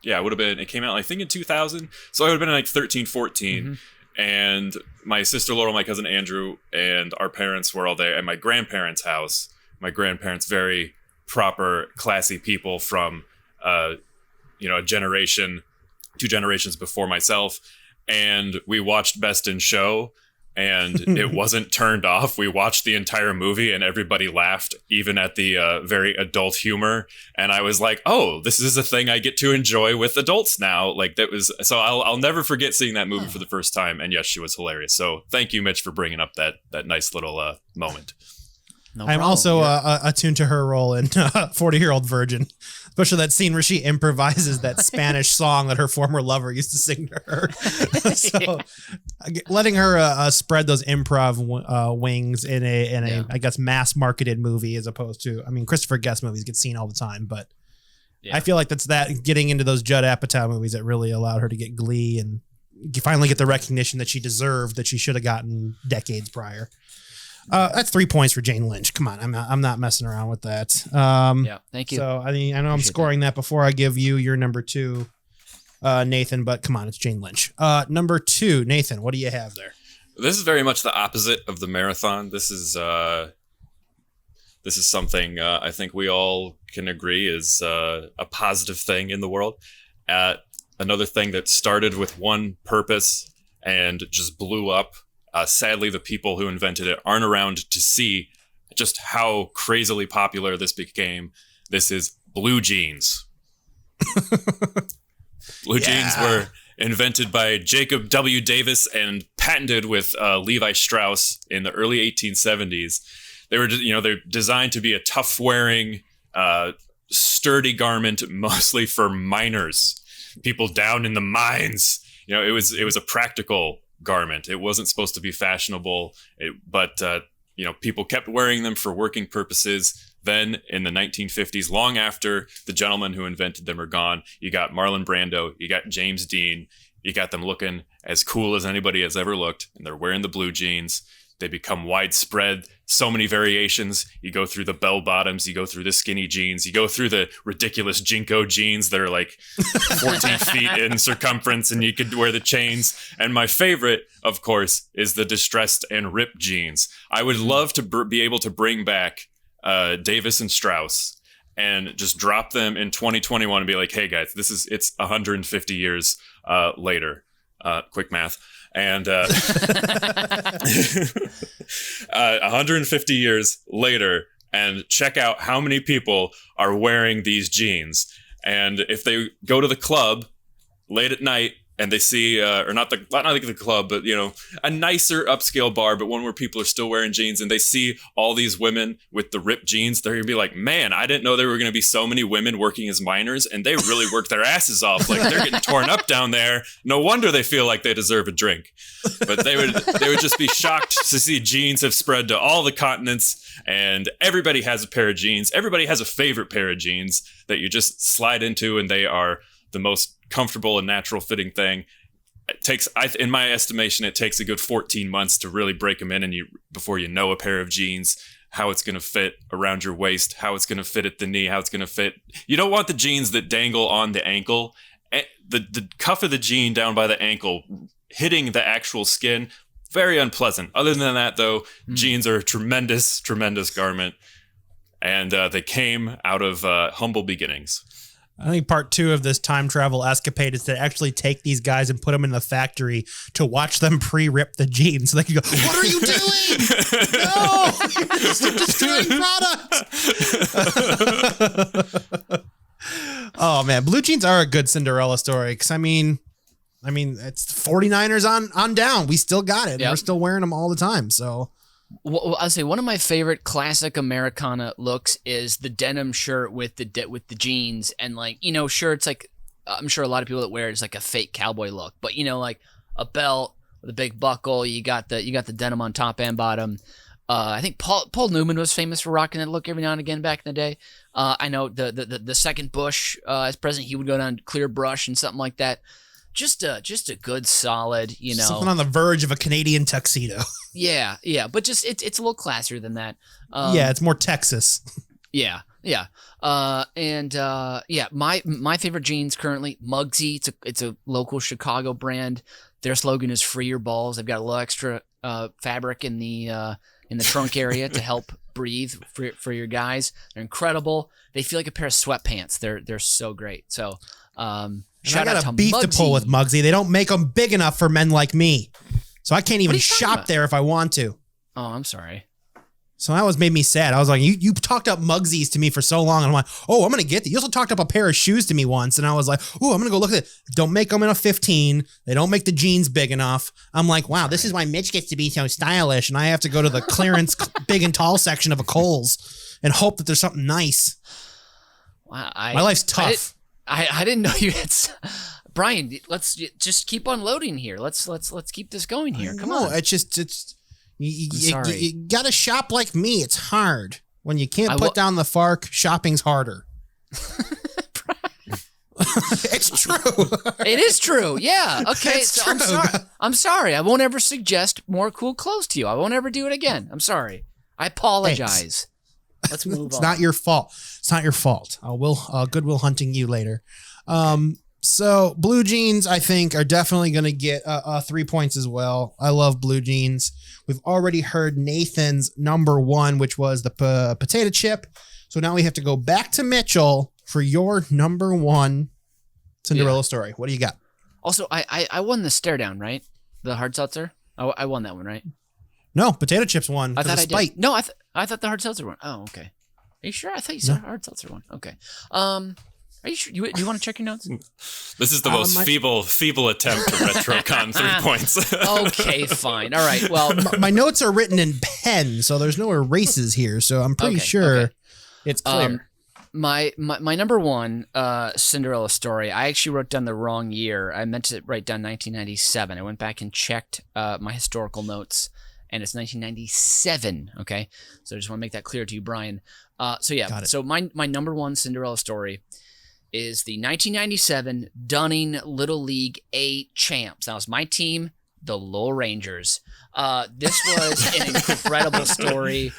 it came out I think in 2000, so I would have been like 13, 14. Mm-hmm. And my sister Laurel, my cousin Andrew, and our parents were all there at my grandparents' house. My grandparents, very proper, classy people from a generation, 2 generations before myself. And we watched Best in Show, and it wasn't turned off. We watched the entire movie and everybody laughed, even at the very adult humor. And I was like, oh, this is a thing I get to enjoy with adults now. Like that was, so I'll never forget seeing that movie for the first time. And yes, she was hilarious. So thank you, Mitch, for bringing up that nice little moment. No I'm problem. also attuned to her role in 40-Year-Old Virgin, especially that scene where she improvises that Spanish song that her former lover used to sing to her. So letting her spread those improv wings in a I guess mass marketed movie as opposed to, I mean, Christopher Guest movies get seen all the time, but I feel like that's that getting into those Judd Apatow movies that really allowed her to get Glee and finally get the recognition that she deserved, that she should have gotten decades prior. That's 3 points for Jane Lynch. Come on, I'm not messing around with that. Yeah, thank you. So I mean, I know I'm scoring that before I give you your number 2, Nathan. But come on, it's Jane Lynch. Number 2, Nathan. What do you have there? This is very much the opposite of the marathon. This is something I think we all can agree is a positive thing in the world. Another thing that started with one purpose and just blew up. Sadly, the people who invented it aren't around to see just how crazily popular this became. This is blue jeans. Blue jeans were invented by Jacob W. Davis and patented with Levi Strauss in the early 1870s. They were, they're designed to be a tough-wearing, sturdy garment, mostly for miners, people down in the mines. It was a practical garment. It wasn't supposed to be fashionable, but people kept wearing them for working purposes. Then in the 1950s, long after the gentlemen who invented them are gone, you got Marlon Brando, you got James Dean, you got them looking as cool as anybody has ever looked, and they're wearing the blue jeans. They become widespread, so many variations. You go through the bell bottoms, you go through the skinny jeans, you go through the ridiculous Jinko jeans that are like 14 feet in circumference and you could wear the chains. And my favorite, of course, is the distressed and ripped jeans. I would love to be able to bring back Davis and Strauss and just drop them in 2021 and be like, hey guys, it's 150 years later. Quick math. And 150 years later, and check out how many people are wearing these jeans. And if they go to the club late at night and they see, or not the club, but a nicer upscale bar, but one where people are still wearing jeans, and they see all these women with the ripped jeans, they're gonna be like, man, I didn't know there were gonna be so many women working as miners, and they really work their asses off. Like, they're getting torn up down there. No wonder they feel like they deserve a drink. But they would just be shocked to see jeans have spread to all the continents, and everybody has a pair of jeans. Everybody has a favorite pair of jeans that you just slide into, and they are the most comfortable and natural fitting thing. It takes, in my estimation, it takes a good 14 months to really break them in, and before you know a pair of jeans, how it's going to fit around your waist, how it's going to fit at the knee, how it's going to fit. You don't want the jeans that dangle on the ankle. The cuff of the jean down by the ankle hitting the actual skin, very unpleasant. Other than that, though, jeans are a tremendous, tremendous garment, and they came out of humble beginnings. I think part 2 of this time travel escapade is to actually take these guys and put them in the factory to watch them pre-rip the jeans. So they can go, what are you doing? No, you're just a destroying product. Oh man, blue jeans are a good Cinderella story. Cause I mean, it's 49ers on down. We still got it. Yep. We're still wearing them all the time. So. Well, I'll say one of my favorite classic Americana looks is the denim shirt with the jeans, and shirts like I'm sure a lot of people that wear it is like a fake cowboy look, but like a belt with a big buckle. You got the denim on top and bottom. I think Paul Newman was famous for rocking that look every now and again back in the day. I know the second Bush as president, he would go down clear brush and something like that. Just a good solid, something on the verge of a Canadian tuxedo. Yeah, but just it's a little classier than that. It's more Texas. Yeah. My favorite jeans currently, Muggsy. It's a local Chicago brand. Their slogan is "Free Your Balls." They've got a little extra fabric in the trunk area to help breathe for your guys. They're incredible. They feel like a pair of sweatpants. They're so great. So. And I got a beef to pull with Muggsy. They don't make them big enough for men like me. So I can't What even are you talking shop about? there if I want to. Oh, I'm sorry. So that was made me sad. I was like, you talked up Mugsies to me for so long. And I'm like, oh, I'm going to get these. You also talked up a pair of shoes to me once. And I was like, oh, I'm going to go look at it. Don't make them in a 15. They don't make the jeans big enough. I'm like, wow, this is why Mitch gets to be so stylish. And I have to go to the clearance big and tall section of a Kohl's and hope that there's something nice. Wow, My life's tough. I didn't know you had. Brian, let's just keep unloading here. Let's keep this going here. Come on. It's you sorry. gotta shop like me. It's hard when you can't put down the FARC. Shopping's harder. It's true. It is true. Yeah. Okay. It's So I'm true. sorry. I'm sorry. I won't ever suggest more cool clothes to you. I won't ever do it again. I'm sorry. I apologize. Let's move It's on. not your fault. It's not your fault. Goodwill hunting you later. So blue jeans, I think, are definitely going to get 3 points as well. I love blue jeans. We've already heard Nathan's number one, which was the potato chip. So now we have to go back to Mitchell for your number one Cinderella story. What do you got? Also, I won the stare down, right? The hard seltzer. I won that one, right? No, potato chips won. I because thought of I spite. did. No, I thought the hard seltzer one. Oh, okay. Are you sure? I thought you said hard seltzer one. Okay. Are you sure? You want to check your notes? This is the most feeble attempt to retrocon 3 points. Okay, fine. All right. Well, My notes are written in pen, so there's no erases here. So I'm pretty sure it's clear. my number one Cinderella story, I actually wrote down the wrong year. I meant to write down 1997. I went back and checked my historical notes, and it's 1997. Okay, so I just want to make that clear to you, Brian. So yeah, Got it. so my number one Cinderella story is the 1997 Dunning Little League A champs. That was my team, the Lowell Rangers. This was an incredible story.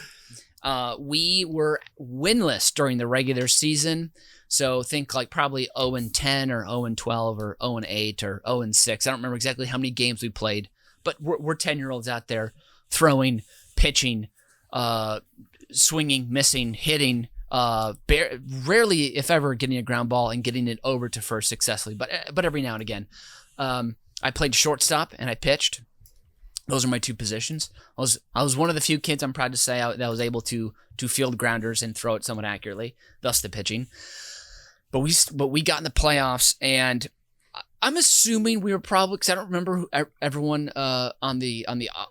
We were winless during the regular season. So think like probably 0-10 or 0-12 or 0-8 or 0-6. I don't remember exactly how many games we played, but we're 10-year-olds out there throwing, pitching, swinging, missing, hitting, rarely, if ever, getting a ground ball and getting it over to first successfully, but every now and again. I played shortstop and I pitched. Those are my two positions. I was one of the few kids, I'm proud to say, that was able to field grounders and throw it somewhat accurately, thus the pitching. But we got in the playoffs, and I'm assuming we were probably, because I don't remember everyone on the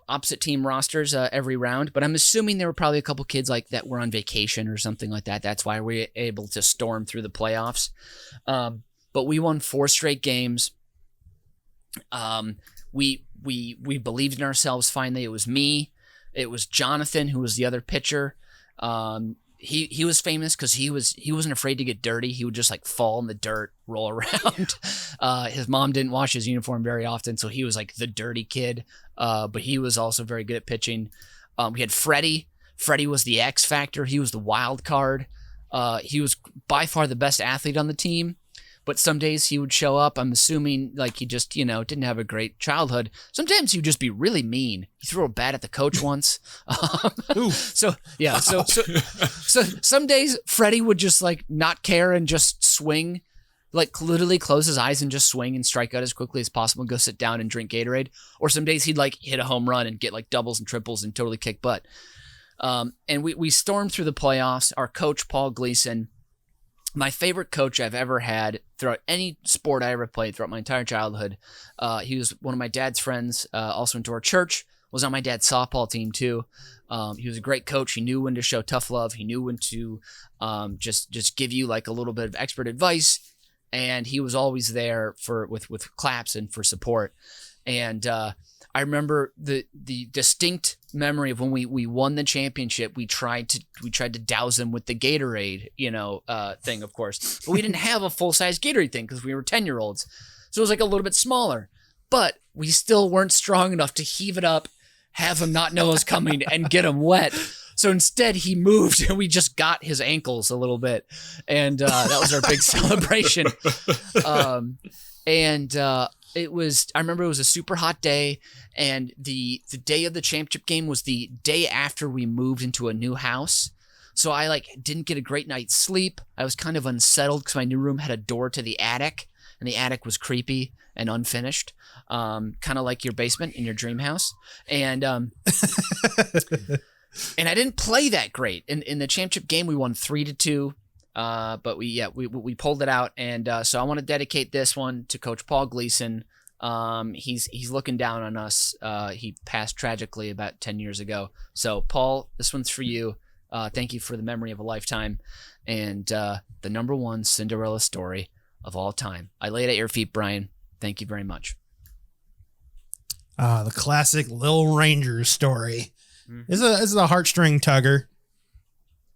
opposite team rosters every round, but I'm assuming there were probably a couple kids like that were on vacation or something like that. That's why we were able to storm through the playoffs. But we won 4 straight games. We believed in ourselves finally. It was me. It was Jonathan, who was the other pitcher. He was famous because he wasn't afraid to get dirty. He would just like fall in the dirt, roll around. His mom didn't wash his uniform very often, so he was like the dirty kid. But he was also very good at pitching. We had Freddie. Freddie was the X factor. He was the wild card. He was by far the best athlete on the team. But some days he would show up. I'm assuming like he just, didn't have a great childhood. Sometimes he would just be really mean. He threw a bat at the coach once. So some days Freddie would just like not care and just swing, like literally close his eyes and just swing and strike out as quickly as possible and go sit down and drink Gatorade. Or some days he'd like hit a home run and get like doubles and triples and totally kick butt. And we stormed through the playoffs. Our coach, Paul Gleason, my favorite coach I've ever had throughout any sport I ever played throughout my entire childhood. He was one of my dad's friends, also into our church, was on my dad's softball team too. He was a great coach. He knew when to show tough love. He knew when to just give you like a little bit of expert advice. And he was always there with claps and for support. And I remember the distinct memory of when we won the championship. We tried to douse him with the Gatorade, thing, of course. But we didn't have a full-size Gatorade thing because we were 10-year-olds. So it was like a little bit smaller. But we still weren't strong enough to heave it up, have him not know it was coming, and get him wet. So instead, he moved, and we just got his ankles a little bit. And that was our big celebration. I remember it was a super hot day, and the day of the championship game was the day after we moved into a new house. So I didn't get a great night's sleep. I was kind of unsettled because my new room had a door to the attic, and the attic was creepy and unfinished, kind of like your basement in your dream house. And and I didn't play that great. In the championship game, we won 3-2. But we pulled it out, and so I want to dedicate this one to Coach Paul Gleason. He's looking down on us. He passed tragically about 10 years ago. So Paul, this one's for you. Thank you for the memory of a lifetime, and the number one Cinderella story of all time. I lay it at your feet, Brian. Thank you very much. The classic Lil Rangers story. This is a heartstring tugger.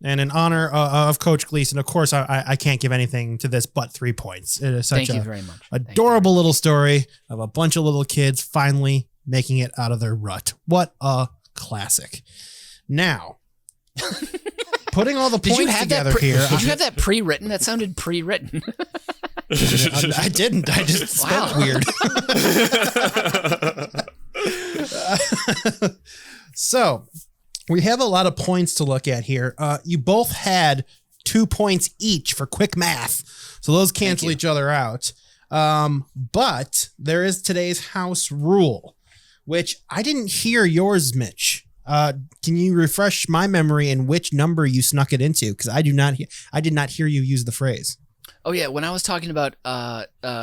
And in honor of Coach Gleason, of course, I can't give anything to this but 3 points. It is such Thank you very much. Adorable little story of a bunch of little kids finally making it out of their rut. What a classic. Now, putting all the points together here. Did you have that pre-written? That sounded pre-written. I didn't. I just spoke weird. So, we have a lot of points to look at here. You both had 2 points each for quick math, so those cancel each other out. But there is today's house rule, which I didn't hear yours, Mitch. Can you refresh my memory in which number you snuck it into? Because I did not hear you use the phrase. Oh yeah, when I was talking about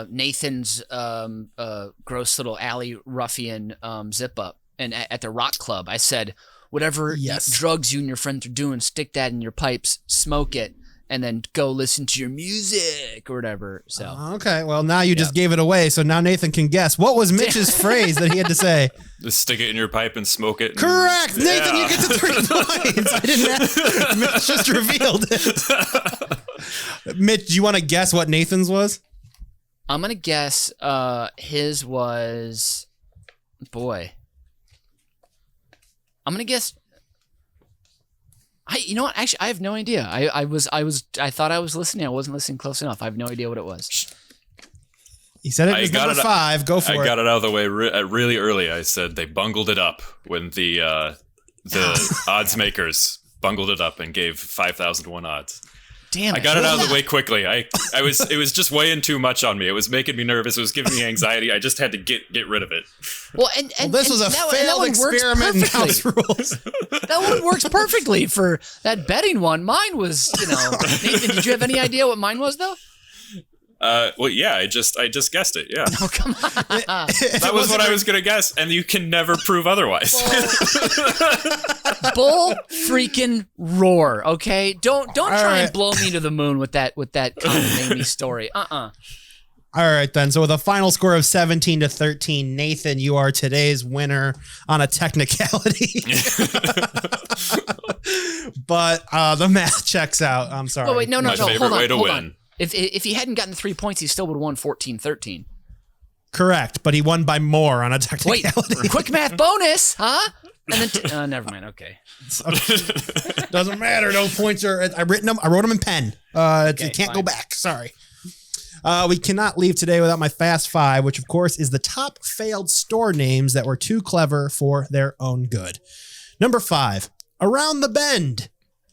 Nathan's gross little alley ruffian Zip-Up, and at the rock club, I said, whatever drugs you and your friends are doing, stick that in your pipes, smoke it, and then go listen to your music or whatever. So okay, well now you just gave it away, so now Nathan can guess. What was Mitch's phrase that he had to say? Just stick it in your pipe and smoke it. Correct, Nathan. You get to 3 points. I didn't ask. Mitch just revealed it. Mitch, do you want to guess what Nathan's was? I'm gonna guess his was, boy. I'm gonna guess. You know what? Actually, I have no idea. I thought I was listening. I wasn't listening close enough. I have no idea what it was. He said it was number 5. Go for it. I got it out of the way really early. I said they bungled it up when the odds makers bungled it up and gave 5,001 odds. Damn it. I got it out of the way quickly. It was just weighing too much on me. It was making me nervous. It was giving me anxiety. I just had to get rid of it. Well, this was a failed experiment in house rules. That one works perfectly for that betting one. Mine was, Nathan, did you have any idea what mine was though? Well, yeah, I just guessed it. Yeah. Oh, come on. That was what I was gonna guess, and you can never prove otherwise. Bull freaking roar. Okay, don't try and blow me to the moon with that Amy story. All right then. So with a final score of 17-13, Nathan, you are today's winner on a technicality. But the math checks out. I'm sorry. Oh wait, no. My favorite way to win. On. If he hadn't gotten 3 points, he still would have won 14-13. Correct, but he won by more on a technicality. Wait, quick math bonus, huh? And then never mind. Okay. Doesn't matter. No points are. I wrote them in pen. You can't go back. Sorry. We cannot leave today without my Fast 5, which of course is the top failed store names that were too clever for their own good. Number 5, Around the Bend.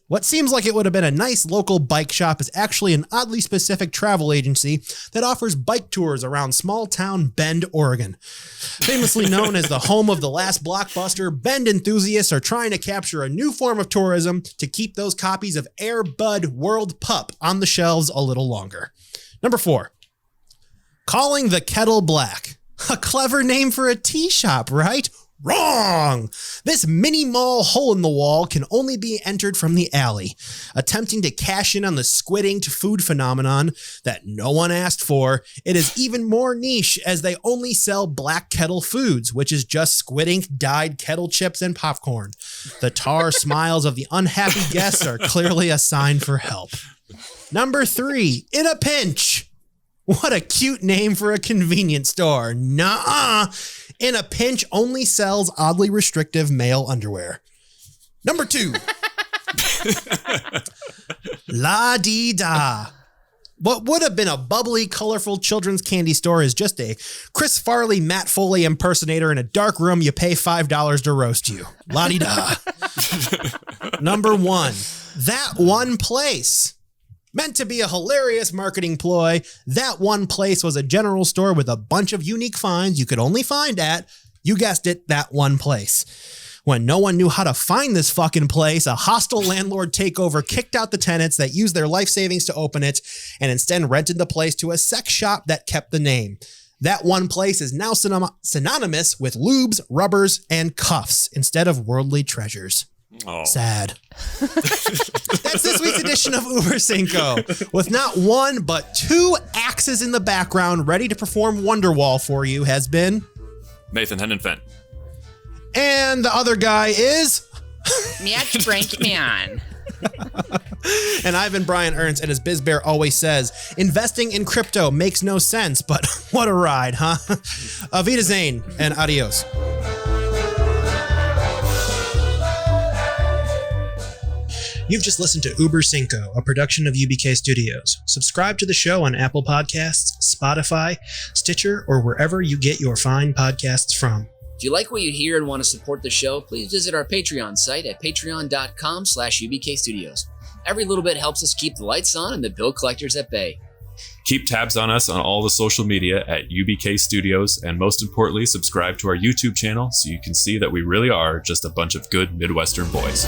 What seems like it would have been a nice local bike shop is actually an oddly specific travel agency that offers bike tours around small town Bend, Oregon. Famously known as the home of the last blockbuster, Bend enthusiasts are trying to capture a new form of tourism to keep those copies of Air Bud World Pup on the shelves a little longer. Number 4, Calling the Kettle Black. A clever name for a tea shop, right? Wrong! This mini mall hole in the wall can only be entered from the alley, attempting to cash in on the squid inked food phenomenon that no one asked for. It is even more niche as they only sell Black Kettle Foods, which is just squid ink dyed kettle chips and popcorn. The tar smiles of the unhappy guests are clearly a sign for help. Number 3, In a Pinch. What a cute name for a convenience store. Nuh-uh. In a Pinch only sells oddly restrictive male underwear. Number 2. La Dee Da. What would have been a bubbly, colorful children's candy store is just a Chris Farley, Matt Foley impersonator in a dark room you pay $5 to roast you. La Dee Da. Number 1. That One Place. Meant to be a hilarious marketing ploy, That One Place was a general store with a bunch of unique finds you could only find at, you guessed it, That One Place. When no one knew how to find this fucking place, a hostile landlord takeover kicked out the tenants that used their life savings to open it and instead rented the place to a sex shop that kept the name. That One Place is now synonymous with lubes, rubbers, and cuffs instead of worldly treasures. Oh. Sad. That's this week's edition of Uber Cinco, with not one but two axes in the background ready to perform Wonderwall for you has been Nathan Hennenfen. And the other guy is Mitch Nathan. And I've been Brian Ernst, and as Biz Bear always says, investing in crypto makes no sense, but what a ride, huh? Auf Wiedersehen and adios. You've just listened to Uber Cinco, a production of UBK Studios. Subscribe to the show on Apple Podcasts, Spotify, Stitcher, or wherever you get your fine podcasts from. If you like what you hear and want to support the show, please visit our Patreon site at patreon.com/UBKstudios. Every little bit helps us keep the lights on and the bill collectors at bay. Keep tabs on us on all the social media at UBK Studios, and most importantly, subscribe to our YouTube channel so you can see that we really are just a bunch of good Midwestern boys.